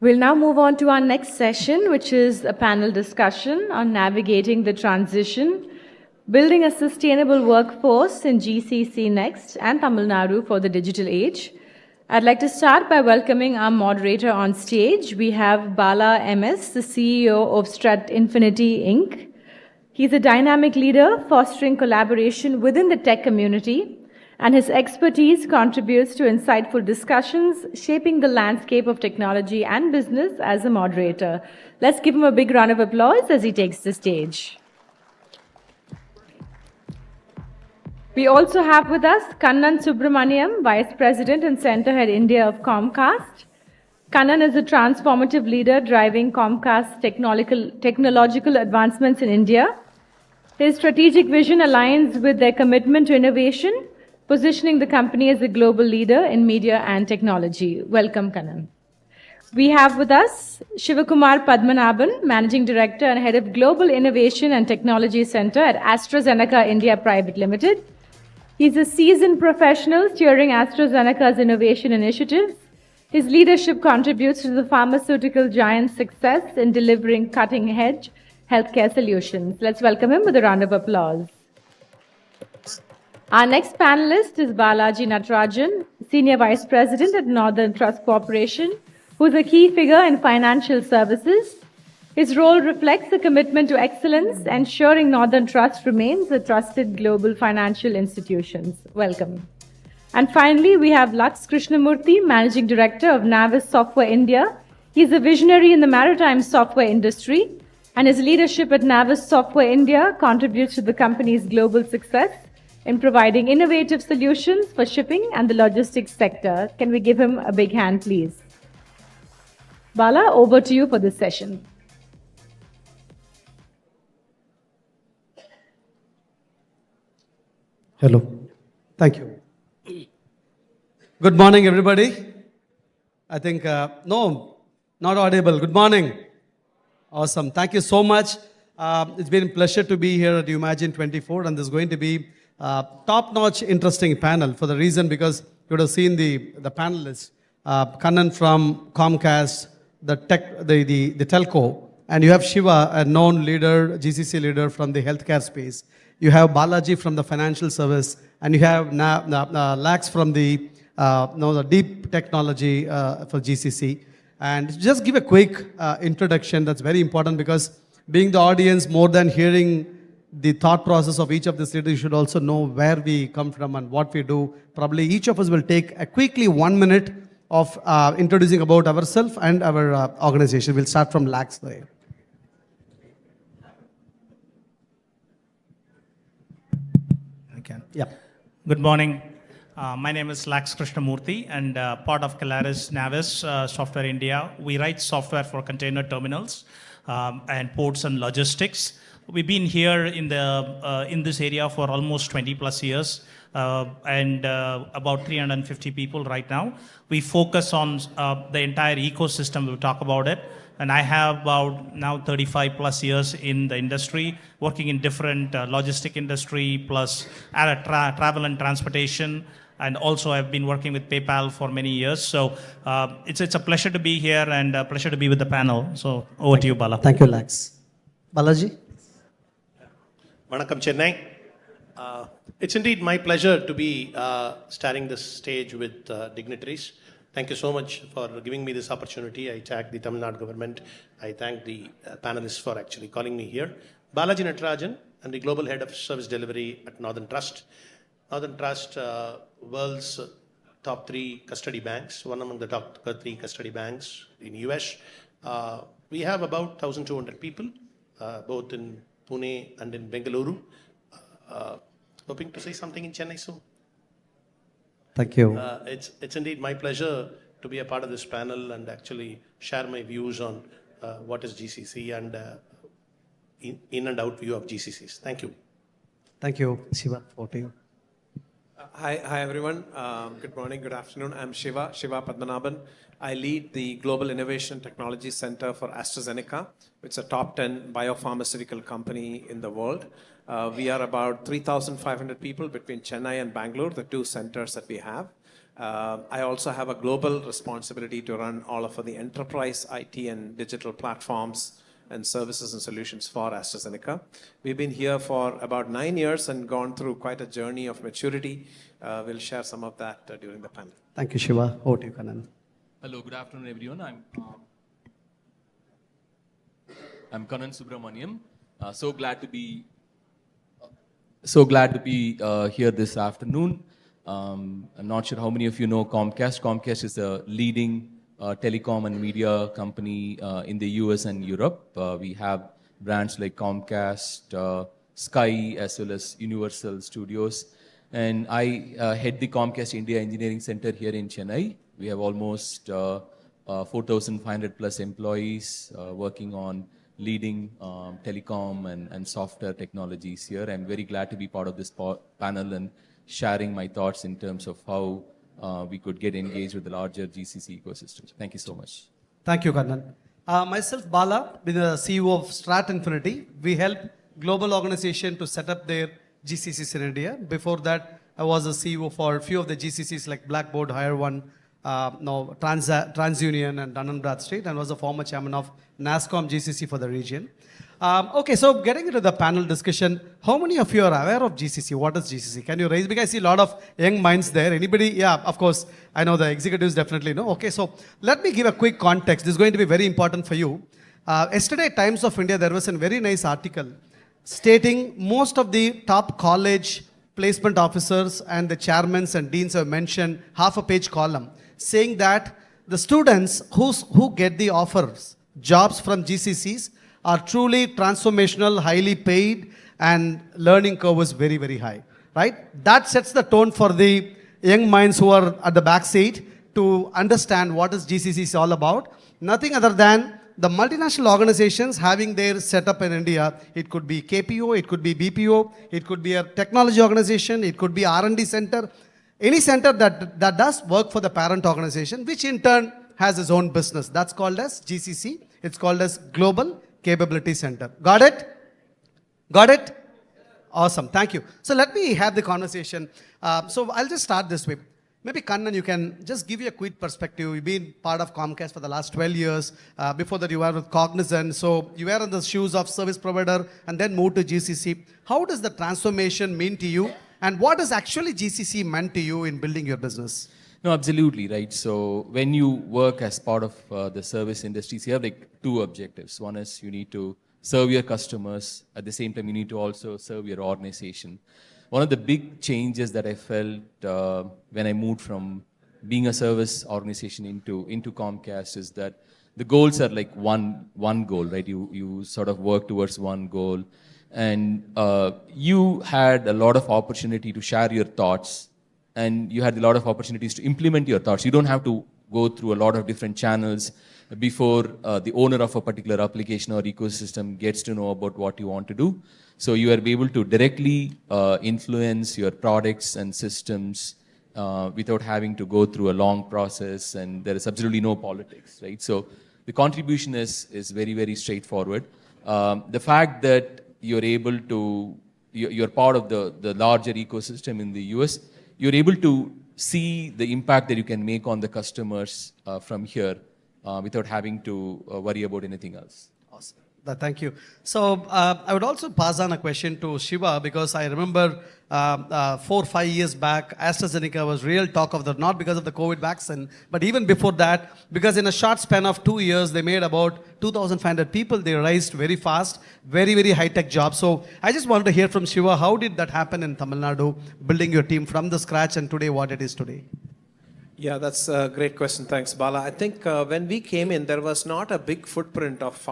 We'll now move on to our next session, which is a panel discussion on navigating the transition, building a sustainable workforce in GCC next and Tamil Nadu for the digital age. I'd like to start by welcoming our moderator on stage. We have Bala MS, the CEO of Strut Infinity Inc. He's a dynamic leader fostering collaboration within the tech community, and his expertise contributes to insightful discussions, shaping the landscape of technology and business as a moderator. Let's give him a big round of applause as he takes the stage. We also have with us Kannan Subramaniam, Vice President and Center Head India of Comcast. Kannan is a transformative leader driving Comcast's technological advancements in India. His strategic vision aligns with their commitment to innovation, positioning the company as a global leader in media and technology. Welcome, Kannan. We have with us Shivakumar Padmanabhan, Managing Director and Head of Global Innovation and Technology Center at AstraZeneca India Private Limited. He's a seasoned professional steering AstraZeneca's innovation initiatives. His leadership contributes to the pharmaceutical giant's success in delivering cutting-edge healthcare solutions. Let's welcome him with a round of applause. Our next panelist is Balaji Natarajan, Senior Vice President at Northern Trust Corporation, who is a key figure in financial services. His role reflects a commitment to excellence, ensuring Northern Trust remains a trusted global financial institution. Welcome. And finally, we have Laks Krishnamurthy, Managing Director of Navis Software India. He's a visionary in the maritime software industry, and his leadership at Navis Software India contributes to the company's global success in providing innovative solutions for shipping and the logistics sector. Can we give him a big hand, please? Bala, over to you for this session. Hello. Thank you. Good morning, everybody. I think, no, not audible. Good morning. Awesome. Thank you so much. It's been a pleasure to be here at UMAGINE 24, and this is going to be a top-notch, interesting panel for the reason because you would have seen the panelists, Kannan from Comcast, the telco, and you have Shiva, a known leader, GCC leader from the healthcare space. You have Balaji from the financial service, and you have Lax from the deep technology for GCC. And just give a quick introduction that's very important because being the audience, more than hearing the thought process of each of these leaders, you should also know where we come from and what we do. Probably each of us will take a quickly 1 minute of introducing about ourselves and our organization. We'll start from Lax there. I can. Yeah. Good morning. My name is Laks Krishnamurthy and part of Calaris Navis Software India. We write software for container terminals and ports and logistics. We've been here in this area for almost 20 plus years and about 350 people right now. We focus on the entire ecosystem. We'll talk about it. And I have about now 35 plus years in the industry, working in different logistic industry plus travel and transportation. And also I've been working with PayPal for many years. So it's a pleasure to be here and a pleasure to be with the panel. So over to you, Bala. Thank you, Lax. Balaji? Vanakkam, Chennai. It's indeed my pleasure to be starting this stage with dignitaries. Thank you so much for giving me this opportunity. I thank the Tamil Nadu government. I thank the panelists for actually calling me here. Balaji Natarajan, I'm the Global Head of Service Delivery at Northern Trust. Northern Trust, world's top 3 custody banks, one among the top 3 custody banks in US. We have about 1,200 people, both in Pune and in Bengaluru. Hoping to say something in Chennai soon. Thank you. It's indeed my pleasure to be a part of this panel and actually share my views on what is GCC and in and out view of GCCs. Thank you. Thank you. Shiva, over to you. Hi everyone. Good morning, good afternoon. I'm Shiva Padmanabhan. I lead the Global Innovation Technology Center for AstraZeneca. It's a top 10 biopharmaceutical company in the world. We are about 3,500 people between Chennai and Bangalore, the 2 centers that we have. I also have a global responsibility to run all of the enterprise IT and digital platforms and services and solutions for AstraZeneca. We've been here for about 9 years and gone through quite a journey of maturity. We'll share some of that during the panel. Thank you, Shiva. Over to you, Kannan. Hello, good afternoon, everyone. I'm Kannan Subramaniam. So glad to be here this afternoon. I'm not sure how many of you know Comcast. Comcast is a leading telecom and media company in the US and Europe. We have brands like Comcast, Sky, as well as Universal Studios. And I head the Comcast India Engineering Center here in Chennai. We have almost 4,500 plus employees working on leading telecom and software technologies here. I'm very glad to be part of this panel and sharing my thoughts in terms of how we could get engaged with the larger GCC ecosystem. Thank you so much. Thank you, Kannan. Myself, Bala, being the CEO of Strat Infinity. We help global organization to set up their GCCs in India. Before that, I was a CEO for a few of the GCCs like Blackboard, Hire One, TransUnion and Dun & Bradstreet, and was a former chairman of NASCOM GCC for the region. Okay, so getting into the panel discussion, how many of you are aware of GCC? What is GCC? Can you raise? Because I see a lot of young minds there. Anybody? Yeah, of course. I know the executives definitely know. Okay, so let me give a quick context. This is going to be very important for you. Yesterday, Times of India, there was a very nice article stating most of the top college placement officers and the chairmen and deans have mentioned half a page column saying that the students who get the offers, jobs from GCCs are truly transformational, highly paid, and learning curve is very, very high, right? That sets the tone for the young minds who are at the back seat to understand what is GCC all about. Nothing other than the multinational organizations having their setup in India. It could be KPO, it could be BPO, it could be a technology organization, it could be R&D center, any center that does work for the parent organization, which in turn has its own business. That's called as GCC. It's called as Global Capability Center. Got it? Got it? Awesome. Thank you. So let me have the conversation. So I'll just start this way. Maybe Kannan, you can just give you a quick perspective. You've been part of Comcast for the last 12 years. Before that, you were with Cognizant. So you were in the shoes of service provider and then moved to GCC. How does the transformation mean to you? And what has actually GCC meant to you in building your business? No, absolutely, right. So when you work as part of the service industries, you have like two objectives. One is you need to serve your customers. At the same time, you need to also serve your organization. One of the big changes that I felt when I moved from being a service organization into Comcast is that the goals are like one goal, right? You sort of work towards one goal. And you had a lot of opportunity to share your thoughts, and you had a lot of opportunities to implement your thoughts. You don't have to go through a lot of different channels before the owner of a particular application or ecosystem gets to know about what you want to do. So you are able to directly influence your products and systems without having to go through a long process, and there is absolutely no politics, right? So the contribution is very, very straightforward. The fact that you're part of the larger ecosystem in the US, you're able to see the impact that you can make on the customers from here without having to worry about anything else. Awesome. Thank you. So I would also pass on a question to Shiva, because I remember 4 or 5 years back, AstraZeneca was real talk of the, not because of the COVID vaccine, but even before that, because in a short span of 2 years, they made about 2,500 people. They raised very fast, very, very high-tech jobs. So I just wanted to hear from Shiva, how did that happen in Tamil Nadu, building your team from the scratch and today what it is today? Yeah, that's a great question. Thanks, Bala. I think when we came in, there was not a big footprint of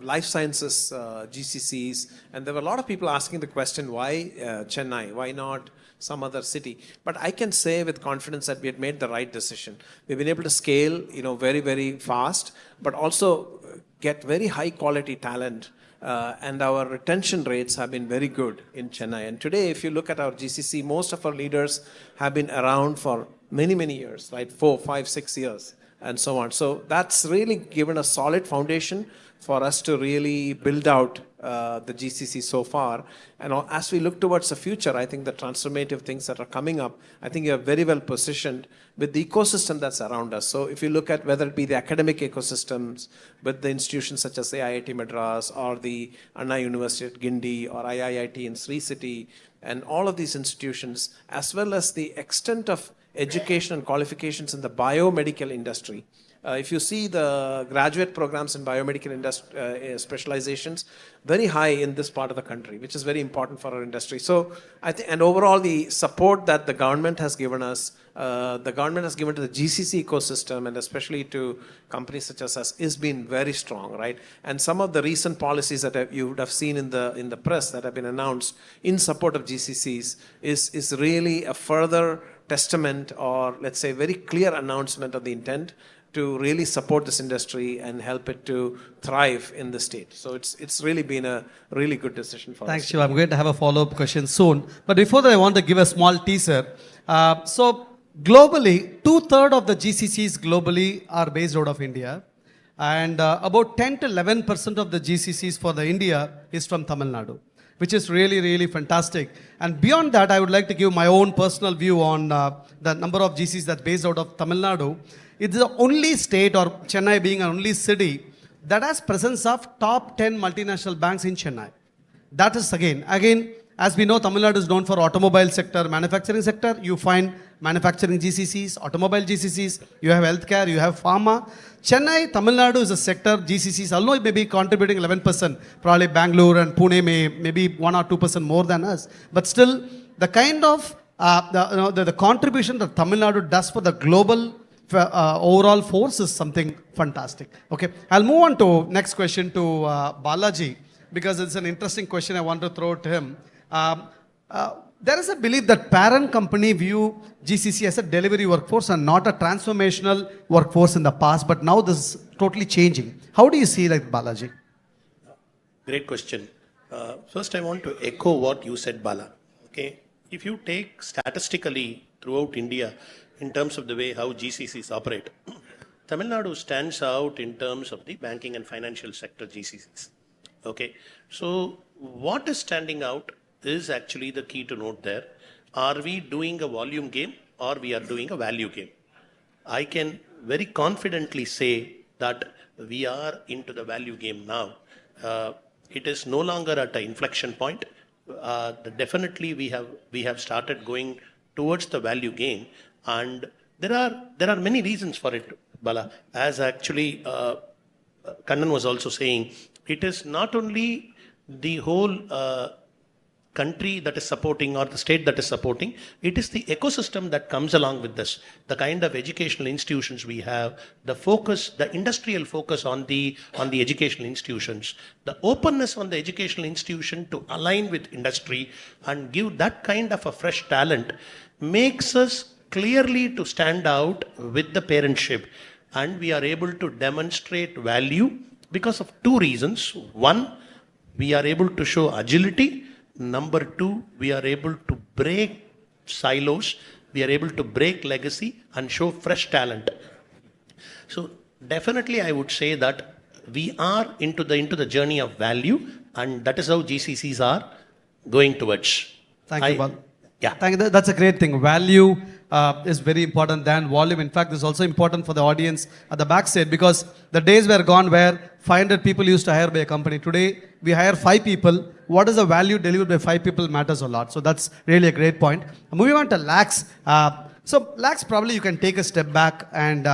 life sciences GCCs. And there were a lot of people asking the question, why Chennai? Why not some other city? But I can say with confidence that we had made the right decision. We've been able to scale, very, very fast, but also get very high quality talent. And our retention rates have been very good in Chennai. And today, if you look at our GCC, most of our leaders have been around for many, many years, right? 4, 5, 6 years. and so on. So that's really given a solid foundation for us to really build out the GCC so far. And as we look towards the future, I think the transformative things that are coming up, I think you're very well positioned with the ecosystem that's around us. So if you look at whether it be the academic ecosystems with the institutions such as the IIT Madras or the Anna University at Gindi or IIT in Sri City, and all of these institutions, as well as the extent of education and qualifications in the biomedical industry. If you see the graduate programs in biomedical specializations, very high in this part of the country, which is very important for our industry. So I think, and overall the support that the government has given us, the government has given to the GCC ecosystem and especially to companies such as us is been very strong, right? And some of the recent policies that you would have seen in the press that have been announced in support of GCCs is really a further testament or let's say very clear announcement of the intent to really support this industry and help it to thrive in the state. So it's really been a really good decision for us. Thanks, Shiva. I'm going to have a follow-up question soon. But before that, I want to give a small teaser. So globally, 2/3 of the GCCs globally are based out of India. And about 10 to 11% of the GCCs for the India is from Tamil Nadu, which is really, really fantastic. And beyond that, I would like to give my own personal view on the number of GCCs that's based out of Tamil Nadu. It's the only state, or Chennai being an only city, that has presence of top 10 multinational banks in Chennai. That is again, as we know, Tamil Nadu is known for automobile sector, manufacturing sector. You find manufacturing GCCs, automobile GCCs, you have healthcare, you have pharma. Chennai, Tamil Nadu is a sector, GCCs, although it may be contributing 11%, probably Bangalore and Pune maybe 1 or 2% more than us. But still, the kind of the contribution that Tamil Nadu does for the global overall force is something fantastic. Okay, I'll move on to next question to Balaji, because it's an interesting question I want to throw to him. There is a belief that parent company view GCC as a delivery workforce and not a transformational workforce in the past, but now this is totally changing. How do you see like Balaji? Great question. First, I want to echo what you said, Bala. Okay, if you take statistically throughout India, in terms of the way how GCCs operate, Tamil Nadu stands out in terms of the banking and financial sector GCCs. Okay, so what is standing out is actually the key to note there. Are we doing a volume game or we are doing a value game? I can very confidently say that we are into the value game now. It is no longer at an inflection point. Definitely we have started going towards the value game. And there are many reasons for it, Bala. As actually Kannan was also saying, it is not only the whole country that is supporting or the state that is supporting, it is the ecosystem that comes along with this. The kind of educational institutions we have, the focus, the industrial focus on the educational institutions, the openness on the educational institution to align with industry and give that kind of a fresh talent makes us clearly to stand out with the parentship, and we are able to demonstrate value because of two reasons. One, we are able to show agility. Number two, we are able to break silos. We are able to break legacy and show fresh talent. So definitely I would say that we are into the journey of value, and that is how GCCs are going towards. Thank you, Bal. Yeah. Thank you. That's a great thing. Value is very important than volume. In fact, this is also important for the audience at the backstage, because the days were gone where 500 people used to hire by a company. Today, we hire 5 people. What is the value delivered by 5 people matters a lot. So that's really a great point. Moving on to Lax. So Lax, probably you can take a step back and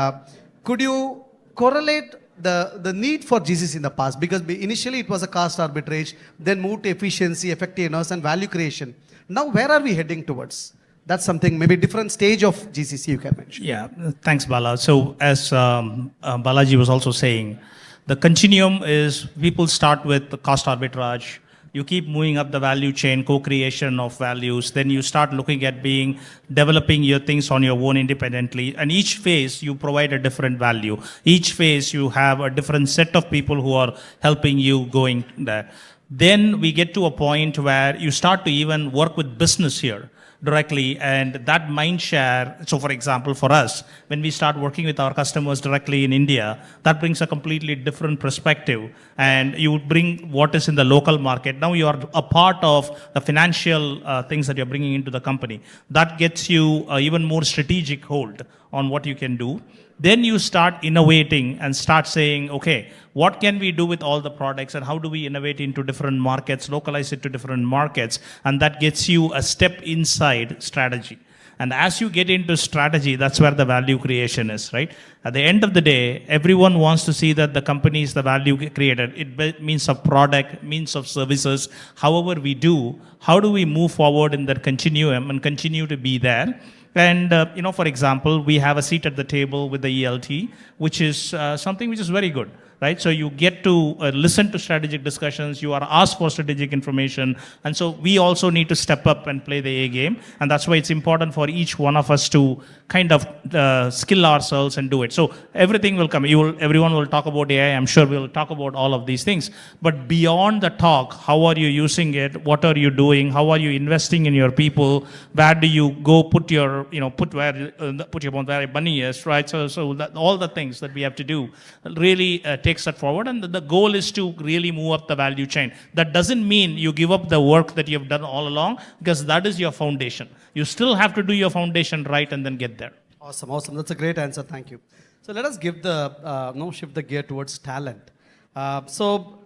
could you correlate the need for GCC in the past? Because initially it was a cost arbitrage, then moved to efficiency, effectiveness, and value creation. Now, where are we heading towards? That's something, maybe different stage of GCC you can mention. Yeah, thanks, Bala. So as Balaji was also saying, the continuum is people start with the cost arbitrage. You keep moving up the value chain, co-creation of values. Then you start looking at developing your things on your own independently. And each phase, you provide a different value. Each phase, you have a different set of people who are helping you going there. Then we get to a point where you start to even work with business here. directly, and that mind share. So for example, for us, when we start working with our customers directly in India, that brings a completely different perspective, and you bring what is in the local market. Now you are a part of the financial things that you're bringing into the company. That gets you even more strategic hold on what you can do. Then you start innovating and start saying, okay, what can we do with all the products, and how do we innovate into different markets, localize it to different markets, and that gets you a step inside strategy. And as you get into strategy, that's where the value creation is, right? At the end of the day, everyone wants to see that the company is the value created. It means of product, means of services. However we do, how do we move forward in that continuum and continue to be there? And, for example, we have a seat at the table with the ELT, which is something which is very good, right? So you get to listen to strategic discussions, you are asked for strategic information, and so we also need to step up and play the A game, and that's why it's important for each one of us to kind of skill ourselves and do it. So everything will come. Everyone will talk about AI. I'm sure we'll talk about all of these things. But beyond the talk, how are you using it? What are you doing? How are you investing in your people? Where do you go put your, put your money is, right? So that, all the things that we have to do really takes that forward. And the goal is to really move up the value chain. That doesn't mean you give up the work that you've done all along, because that is your foundation. You still have to do your foundation right and then get there. Awesome, awesome. That's a great answer. Thank you. So let us give shift the gear towards talent. So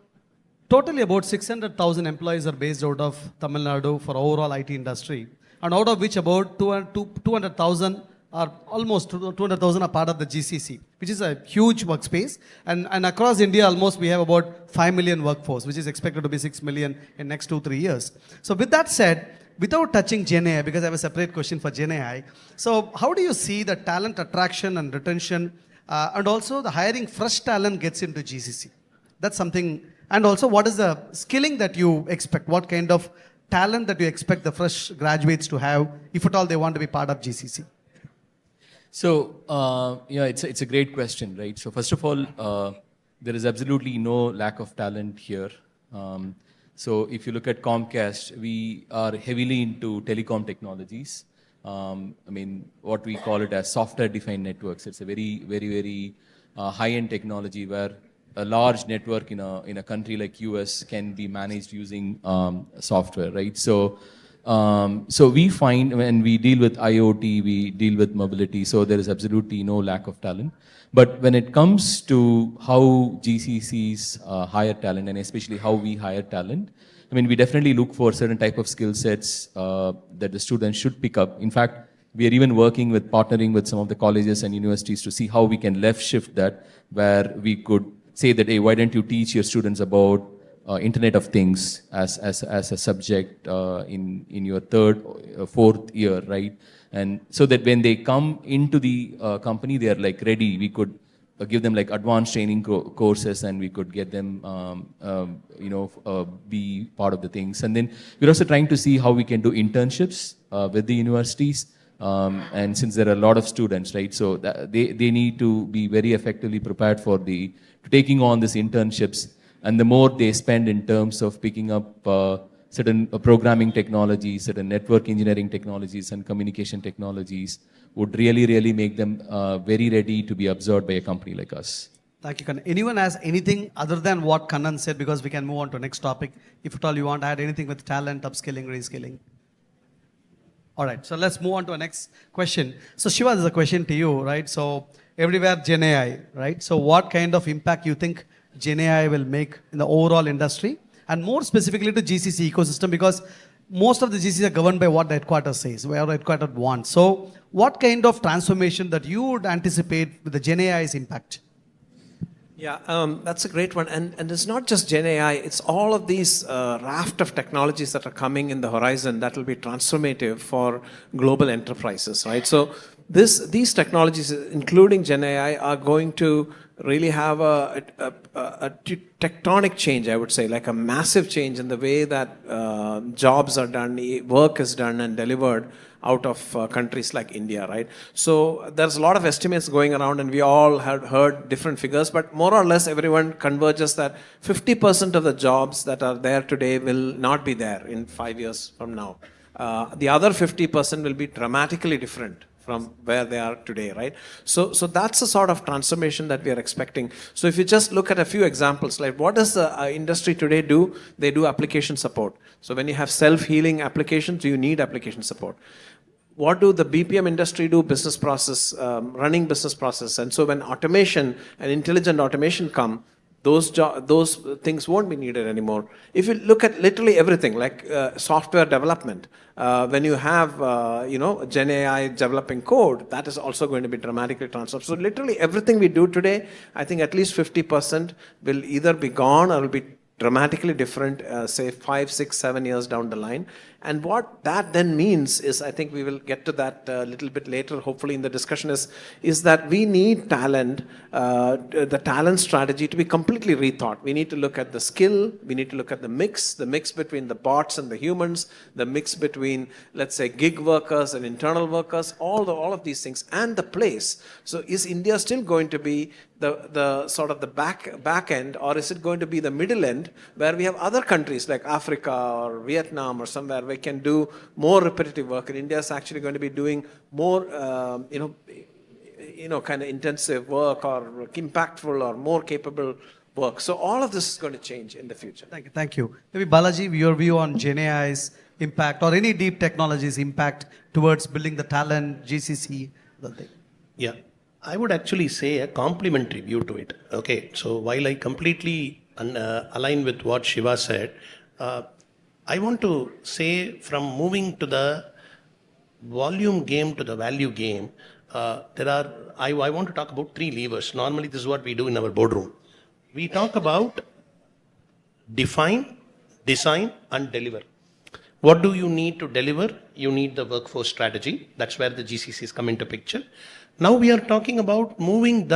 totally about 600,000 employees are based out of Tamil Nadu for overall IT industry, and out of which about 200,000 are almost 200,000 are part of the GCC, which is a huge workspace. And across India, almost we have about 5 million workforce, which is expected to be 6 million in next 2-3 years. So with that said, without touching GenAI, because I have a separate question for GenAI, so how do you see the talent attraction and retention, and also the hiring fresh talent gets into GCC? That's something. And also, what is the skilling that you expect? What kind of talent that you expect the fresh graduates to have, if at all they want to be part of GCC? So, it's a great question, right? So first of all, there is absolutely no lack of talent here. So if you look at Comcast, we are heavily into telecom technologies. What we call it as software-defined networks. It's a very, very, very high-end technology where a large network in a country like US can be managed using software, right? So we find when we deal with IoT, we deal with mobility, so there is absolutely no lack of talent. But when it comes to how GCCs hire talent, and especially how we hire talent, we definitely look for certain type of skill sets that the students should pick up. In fact, we are even partnering with some of the colleges and universities to see how we can left shift that, where we could say that, hey, why don't you teach your students about Internet of Things as a subject in your 3rd or 4th year, right? And so that when they come into the company, they are like ready. We could give them like advanced training courses, and we could get them, be part of the things. And then we're also trying to see how we can do internships with the universities. And since there are a lot of students, right? So they need to be very effectively prepared for taking on these internships. And the more they spend in terms of picking up certain programming technologies, certain network engineering technologies, and communication technologies, would really, really make them very ready to be absorbed by a company like us. Thank you, Kannan. Anyone has anything other than what Kannan said? Because we can move on to the next topic. If at all you want to add anything with talent, upskilling, reskilling. All right, so let's move on to our next question. So Shiva, there's a question to you, right? So everywhere GenAI, right? So what kind of impact you think GenAI will make in the overall industry, and more specifically to GCC ecosystem, because most of the GCCs are governed by what the headquarters says, where the headquarters wants. So what kind of transformation that you would anticipate with the GenAI's impact? Yeah, that's a great one. And it's not just GenAI, it's all of these raft of technologies that are coming in the horizon that will be transformative for global enterprises, right? So these technologies, including GenAI, are going to really have a tectonic change, I would say, like a massive change in the way that jobs are done, work is done and delivered out of countries like India, right? So there's a lot of estimates going around, and we all have heard different figures, but more or less everyone converges that 50% of the jobs that are there today will not be there in 5 years from now. The other 50% will be dramatically different from where they are today, right? So that's the sort of transformation that we are expecting. So if you just look at a few examples, like what does the industry today do? They do application support. So when you have self-healing applications, you need application support. What do the BPM industry do? Business process, running business process. And so when automation and intelligent automation come, those things won't be needed anymore. If you look at literally everything, like software development, when you have Gen AI developing code, that is also going to be dramatically transformed. So literally everything we do today, I think at least 50% will either be gone or will be dramatically different, say 5, 6, 7 years down the line. And what that then means is, I think we will get to that a little bit later, hopefully in the discussion, is that we need talent, the talent strategy to be completely rethought. We need to look at the skill, we need to look at the mix between the bots and the humans, the mix between, let's say, gig workers and internal workers, all of these things, and the place. So is India still going to be the sort of the back end, or is it going to be the middle end, where we have other countries like Africa or Vietnam or somewhere where we can do more repetitive work, and India is actually going to be doing more kind of intensive work or impactful or more capable work. So all of this is going to change in the future. Thank you. Maybe Balaji, your view on Gen AI's impact or any deep technology's impact towards building the talent, GCC, the thing. Yeah, I would actually say a complementary view to it. Okay, so while I completely align with what Shiva said, I want to say from moving to the volume game to the value game, I want to talk about 3 levers. Normally, this is what we do in our boardroom. We talk about define, design, and deliver. What do you need to deliver? You need the workforce strategy. That's where the GCCs come into picture. Now we are talking about moving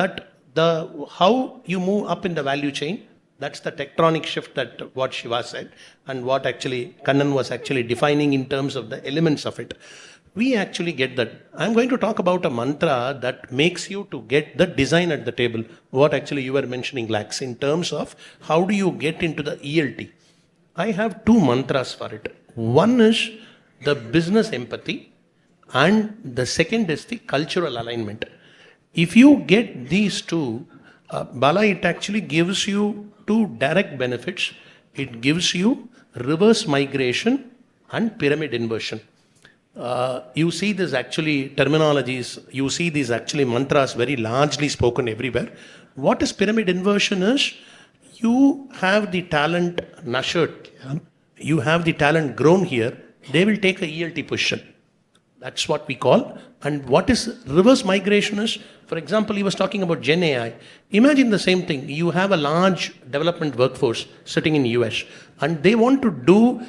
how you move up in the value chain. That's the tectonic shift that what Shiva said and what actually Kannan was actually defining in terms of the elements of it. We actually get that. I'm going to talk about a mantra that makes you to get the design at the table. What actually you were mentioning, Lax, in terms of how do you get into the ELT. I have 2 mantras for it. One is the business empathy and the second is the cultural alignment. If you get these 2, Bala, it actually gives you 2 direct benefits. It gives you reverse migration and pyramid inversion. You see this actually terminologies, you see these actually mantras very largely spoken everywhere. What is pyramid inversion is, you have the talent nurtured, you have the talent grown here, they will take a ELT position. That's what we call. And what is reverse migration is, for example, he was talking about Gen AI. Imagine the same thing. You have a large development workforce sitting in US and they want to do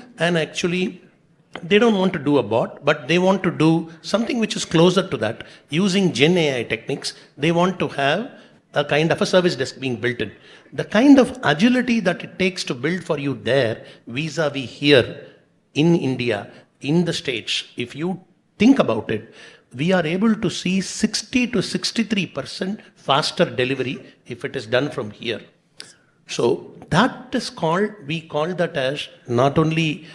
they don't want to do a bot, but they want to do something which is closer to that. Using Gen AI techniques, they want to have a kind of a service desk being built in. The kind of agility that it takes to build for you there, vis-a-vis here in India, in the States, if you think about it, we are able to see 60 to 63% faster delivery if it is done from here. So that is we call that as not only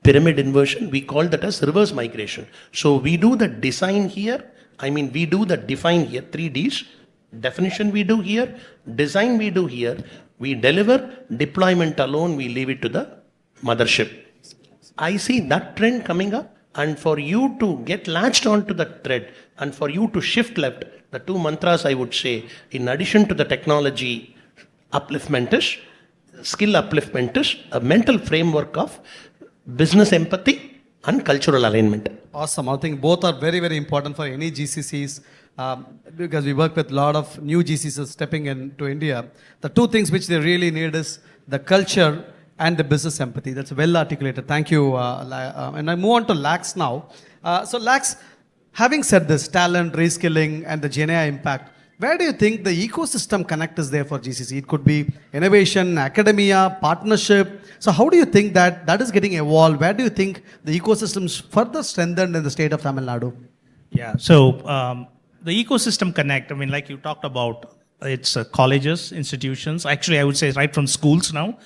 pyramid inversion, we call that as reverse migration. So we do the design here, we do the define here, 3 Ds. Definition we do here, design we do here, we deliver, deployment alone we leave it to the mothership. I see that trend coming up, and for you to get latched onto the thread and for you to shift left, the 2 mantras I would say, in addition to the technology upliftment is, skill upliftment is a mental framework of business empathy and cultural alignment. Awesome. I think both are very, very important for any GCCs because we work with a lot of new GCCs stepping into India. The 2 things which they really need is the culture and the business empathy. That's well articulated. Thank you. And I move on to Lax now. So Lax, having said this, talent, reskilling, and the Gen AI impact, where do you think the ecosystem connect is there for GCC? It could be innovation, academia, partnership. So how do you think that is getting evolved? Where do you think the ecosystem is further strengthened in the state of Tamil Nadu? Yeah, so the ecosystem connect, like you talked about, it's colleges, institutions. Actually, I would say right from schools now,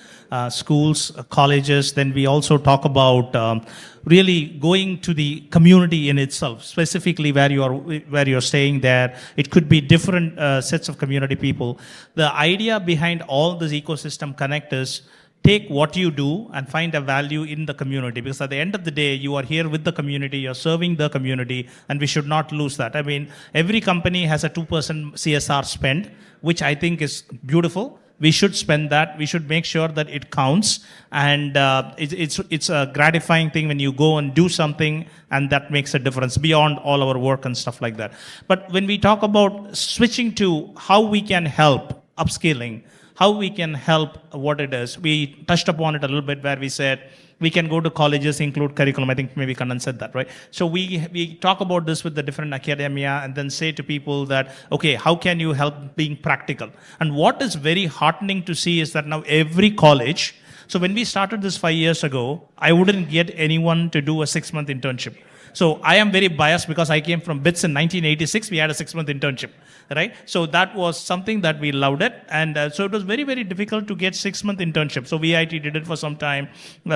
schools, colleges. Then we also talk about really going to the community in itself, specifically where you're staying there. It could be different sets of community people. The idea behind all this ecosystem connect is take what you do and find a value in the community, because at the end of the day, you are here with the community, you're serving the community, and we should not lose that. I mean, every company has a 2% CSR spend, which I think is beautiful. We should spend that. We should make sure that it counts, and it's a gratifying thing when you go and do something and that makes a difference beyond all our work and stuff like that. But when we talk about switching to how we can help upscaling, how we can help what it is. We touched upon it a little bit where we said we can go to colleges, include curriculum. I think maybe Kannan said that, right? So we talk about this with the different academia and then say to people that, okay, how can you help being practical? And what is very heartening to see is that now every college, so when we started this 5 years ago, I wouldn't get anyone to do a 6-month internship. So I am very biased because I came from BITS in 1986. We had a 6-month internship, right? So that was something that we loved it. And so it was very, very difficult to get 6-month internship. So VIT did it for some time.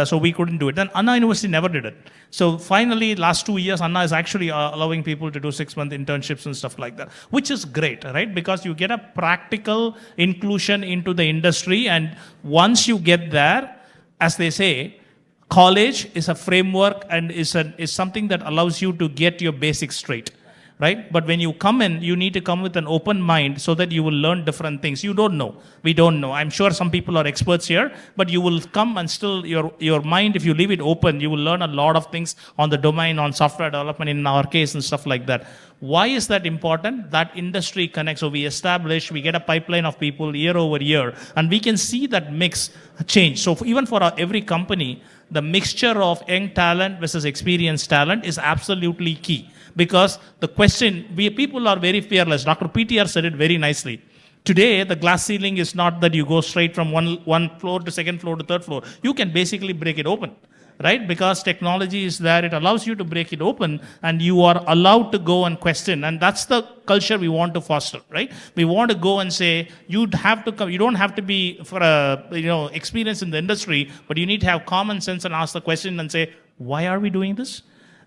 So we couldn't do it. Then Anna University never did it. So finally, last 2 years, Anna is actually allowing people to do 6-month internships and stuff like that, which is great, right? Because you get a practical inclusion into the industry. And once you get there, as they say, college is a framework and is something that allows you to get your basics straight, right? But when you come in, you need to come with an open mind so that you will learn different things. You don't know. We don't know. I'm sure some people are experts here, but you will come and still your mind, if you leave it open, you will learn a lot of things on the domain, on software development in our case and stuff like that. Why is that important? That industry connects. So we we get a pipeline of people year over year, and we can see that mix change. So even for every company, the mixture of young talent versus experienced talent is absolutely key. Because the question, people are very fearless. Dr. PTR said it very nicely. Today, the glass ceiling is not that you go straight from one floor to second floor to third floor. You can basically break it open, right? Because technology is there, it allows you to break it open, and you are allowed to go and question. And that's the culture we want to foster, right? We want to go and say, you'd have to come, you don't have to be for experience in the industry, but you need to have common sense and ask the question and say, why are we doing this?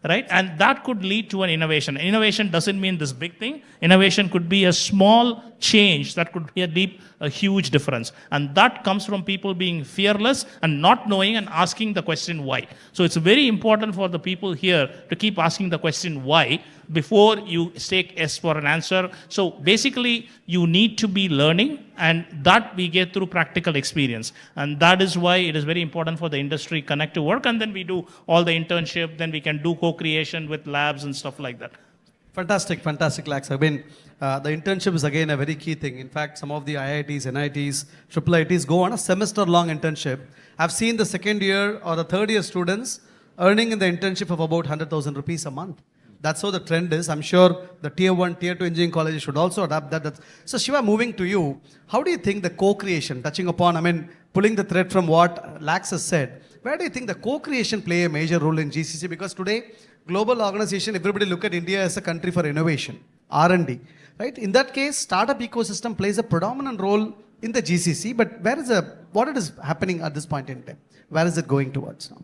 Right? And that could lead to an innovation. Innovation doesn't mean this big thing. Innovation could be a small change that could be a huge difference. And that comes from people being fearless and not knowing and asking the question why. So it's very important for the people here to keep asking the question why before you take yes for an answer. So basically, you need to be learning, and that we get through practical experience. And that is why it is very important for the industry connect to work, and then we do all the internship, then we can do co-creation with labs and stuff like that. Fantastic, fantastic, Lax. I mean, the internship is again a very key thing. In fact, some of the IITs, NITs, IIITs go on a semester-long internship. I've seen the second year or the third year students earning in the internship of about 100,000 rupees a month. That's how the trend is. I'm sure the tier 1, tier 2 engineering colleges should also adapt that. So Shiva, moving to you, how do you think the co-creation, touching upon, pulling the thread from what Lax has said, where do you think the co-creation play a major role in GCC? Because today, global organization, everybody look at India as a country for innovation, R&D, right? In that case, startup ecosystem plays a predominant role in the GCC, but what is happening at this point in time? Where is it going towards now?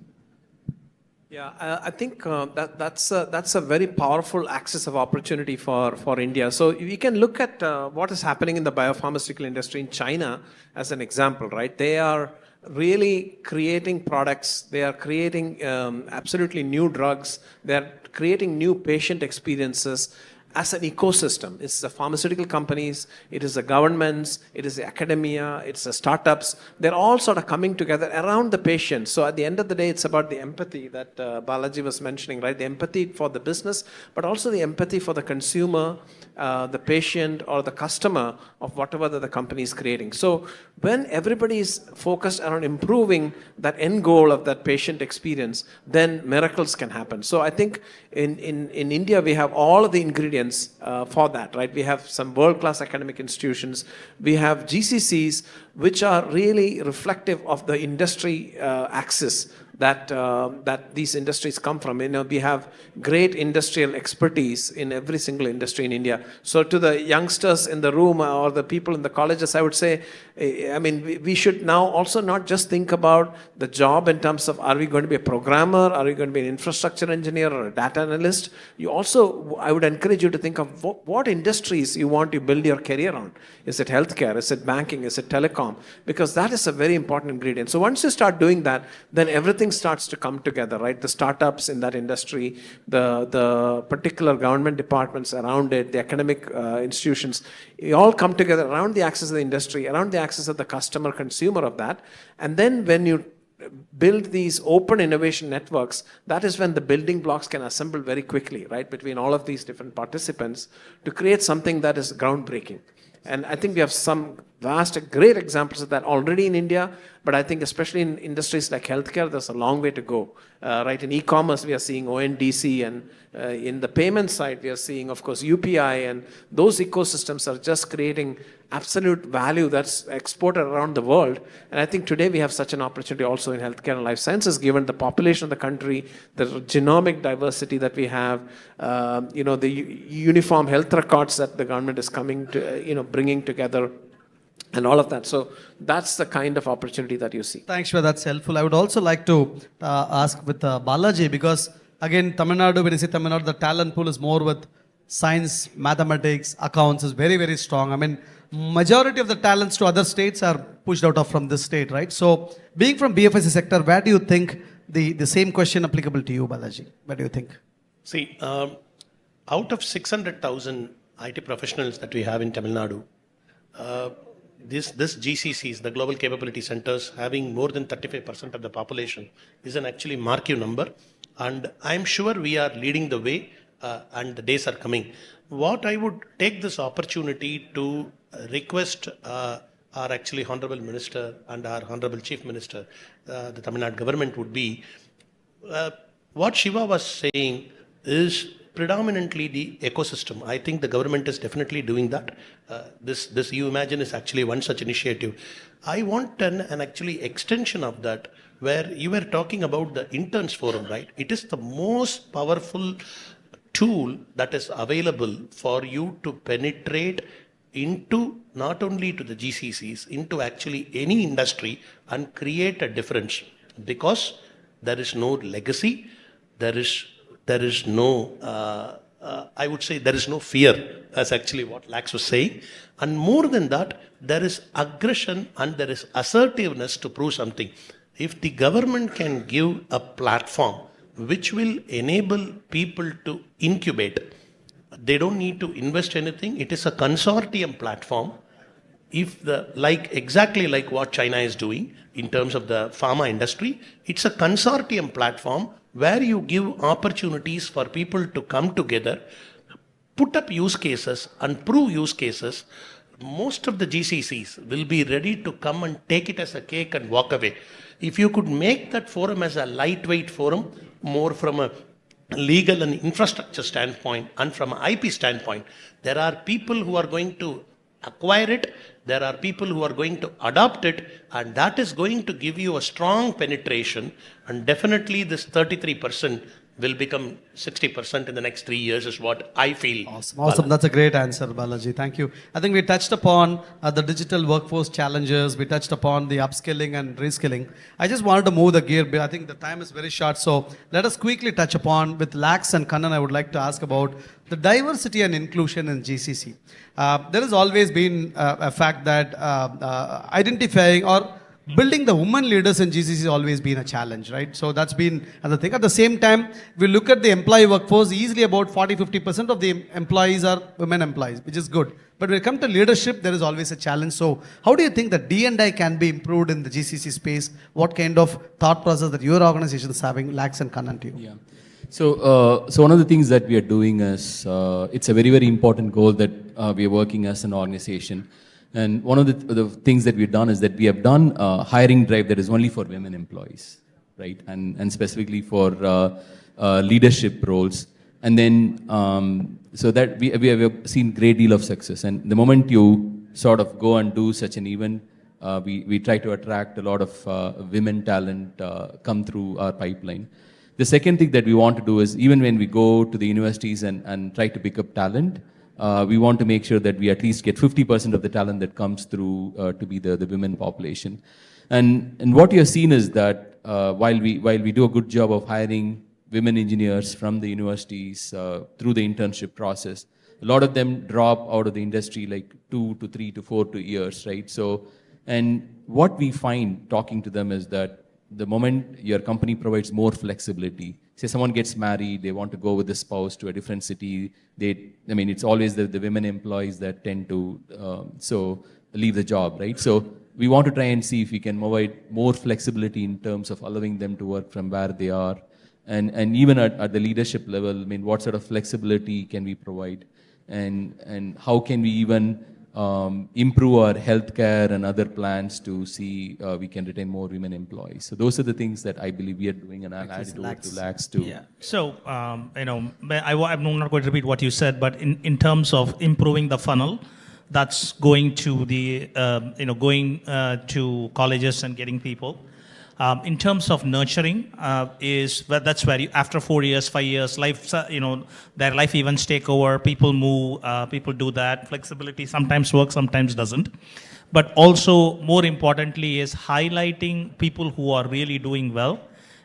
Yeah, I think that's a very powerful axis of opportunity for India. So we can look at what is happening in the biopharmaceutical industry in China as an example, right? They are really creating products. They are creating absolutely new drugs. They are creating new patient experiences as an ecosystem. It's the pharmaceutical companies, it is the governments, it is the academia, it's the startups. They're all sort of coming together around the patient. So at the end of the day, it's about the empathy that Balaji was mentioning, right? The empathy for the business, but also the empathy for the consumer, the patient, or the customer of whatever that the company is creating. So when everybody is focused on improving that end goal of that patient experience, then miracles can happen. So I think in India, we have all of the ingredients for that, right? We have some world-class academic institutions. We have GCCs, which are really reflective of the industry axis, that these industries come from. We have great industrial expertise in every single industry in India. So to the youngsters in the room or the people in the colleges, I would say, we should now also not just think about the job in terms of, are we going to be a programmer, are we going to be an infrastructure engineer or a data analyst? I would encourage you to think of what industries you want to build your career on. Is it healthcare? Is it banking? Is it telecom? Because that is a very important ingredient. So once you start doing that, then everything starts to come together, right? The startups in that industry, the particular government departments around it, the academic institutions, you all come together around the axis of the industry, around the axis of the customer, consumer of that. And then when you build these open innovation networks, that is when the building blocks can assemble very quickly, right? Between all of these different participants to create something that is groundbreaking. And I think we have some great examples of that already in India, but I think especially in industries like healthcare, there's a long way to go. Right, in e-commerce, we are seeing ONDC, and in the payment side, we are seeing, of course, UPI, and those ecosystems are just creating absolute value that's exported around the world. And I think today we have such an opportunity also in healthcare and life sciences, given the population of the country, the genomic diversity that we have, the uniform health records that the government is coming to, bringing together, and all of that. So that's the kind of opportunity that you see. Thanks, Shweta. That's helpful. I would also like to ask with Balaji, because again, Tamil Nadu, when you say Tamil Nadu, the talent pool is more with science, mathematics, accounts is very, very strong. I mean, majority of the talents to other states are pushed out of from this state, right? So being from BFSI sector, where do you think the same question applicable to you, Balaji? What do you think? See, out of 600,000 IT professionals that we have in Tamil Nadu, this GCCs, the Global Capability Centers, having more than 35% of the population is an actually marquee number. And I'm sure we are leading the way and the days are coming. What I would take this opportunity to request our actually Honorable Minister and our Honorable Chief Minister, the Tamil Nadu government would be, what Shiva was saying is predominantly the ecosystem. I think the government is definitely doing that. This UMAGINE is actually one such initiative. I want an actually extension of that, where you were talking about the interns forum, right? It is the most powerful tool that is available for you to penetrate into not only to the GCCs, into actually any industry and create a difference, because there is no legacy, there is no, I would say there is no fear, as actually what Lax was saying. And more than that, there is aggression and there is assertiveness to prove something. If the government can give a platform which will enable people to incubate, they don't need to invest anything. It is a consortium platform. If exactly like what China is doing in terms of the pharma industry, it's a consortium platform where you give opportunities for people to come together, put up use cases and prove use cases. Most of the GCCs will be ready to come and take it as a cake and walk away. If you could make that forum as a lightweight forum, more from a legal and infrastructure standpoint and from an IP standpoint, there are people who are going to acquire it, there are people who are going to adopt it, and that is going to give you a strong penetration, and definitely this 33% will become 60% in the next 3 years is what I feel. Awesome. That's a great answer, Balaji. Thank you. I think we touched upon the digital workforce challenges. We touched upon the upskilling and reskilling. I just wanted to move the gear. I think the time is very short. So let us quickly touch upon, with Lax and Kannan, I would like to ask about the diversity and inclusion in GCC. There has always been a fact that identifying or building the women leaders in GCC has always been a challenge, right? So that's been another thing. At the same time, we look at the employee workforce, easily about 40-50% of the employees are women employees, which is good. But when it comes to leadership, there is always a challenge. So how do you think that D&I can be improved in the GCC space? What kind of thought process that your organization is having? Lax and Kannan to you. Yeah. So one of the things that we are doing is, it's a very, very important goal that we are working as an organization. And one of the things that we've done is that we have done a hiring drive that is only for women employees, right? And specifically for leadership roles. And then, so that we have seen great deal of success. And the moment you sort of go and do such an event, we try to attract a lot of women talent come through our pipeline. The second thing that we want to do is, even when we go to the universities and try to pick up talent, we want to make sure that we at least get 50% of the talent that comes through to be the women population. And what you have seen is that while we do a good job of hiring women engineers from the universities through the internship process, a lot of them drop out of the industry like 2 to 3 to 4 years, right? So, and what we find talking to them is that the moment your company provides more flexibility, say someone gets married, they want to go with the spouse to a different city, it's always the women employees that tend to leave the job, right? So we want to try and see if we can provide more flexibility in terms of allowing them to work from where they are. And even at the leadership level, what sort of flexibility can we provide? And how can we even improve our healthcare and other plans to see we can retain more women employees. So those are the things that I believe we are doing, and I'll add it over to Lax too. Yeah. So, I'm not going to repeat what you said, but in terms of improving the funnel, that's going to the, going to colleges and getting people. In terms of nurturing, that's where after 4 years, 5 years, life, their life events take over. People move, people do that. Flexibility sometimes works, sometimes doesn't. But also, more importantly, is highlighting people who are really doing well.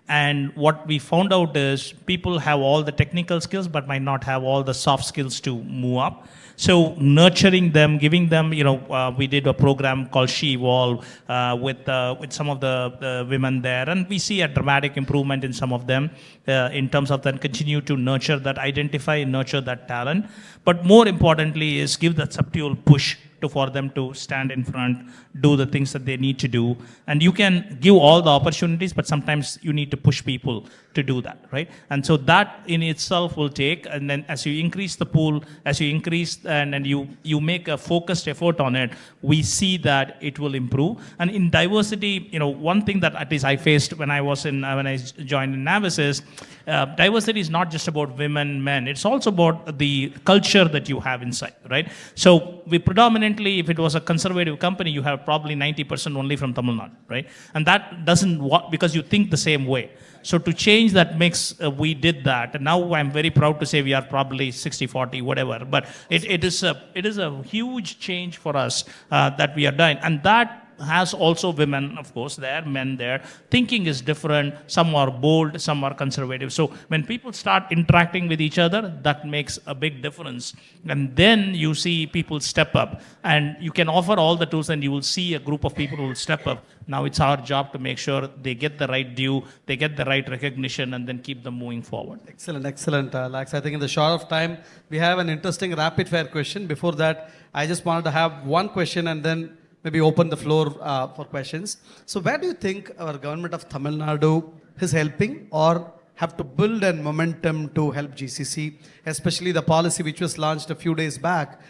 And what we found out is people have all the technical skills, but might not have all the soft skills to move up. So nurturing them, giving them, we did a program called She Evolve with some of the women there, and we see a dramatic improvement in some of them in terms of then continue to nurture that, identify and nurture that talent. But more importantly is give that subtle push for them to stand in front, do the things that they need to do. And you can give all the opportunities, but sometimes you need to push people to do that, right? And so that in itself will take, and then as you increase the pool, as you increase and you make a focused effort on it, we see that it will improve. And in diversity, one thing that at least I faced when I joined in Navis is diversity is not just about women, men. It's also about the culture that you have inside, right? So we predominantly, if it was a conservative company, you have probably 90% only from Tamil Nadu, right? And that doesn't work because you think the same way. So to change that mix, we did that. And now I'm very proud to say we are probably 60-40, whatever. But it is a huge change for us that we are doing. And that has also women, of course, there, men there. Thinking is different. Some are bold, some are conservative. So when people start interacting with each other, that makes a big difference. And then you see people step up. And you can offer all the tools and you will see a group of people who will step up. Now it's our job to make sure they get the right due, they get the right recognition, and then keep them moving forward. Excellent, Lax. I think in the short of time, we have an interesting rapid fire question. Before that, I just wanted to have one question and then maybe open the floor for questions. So where do you think our government of Tamil Nadu is helping or have to build a momentum to help GCC, especially the policy which was launched a few days back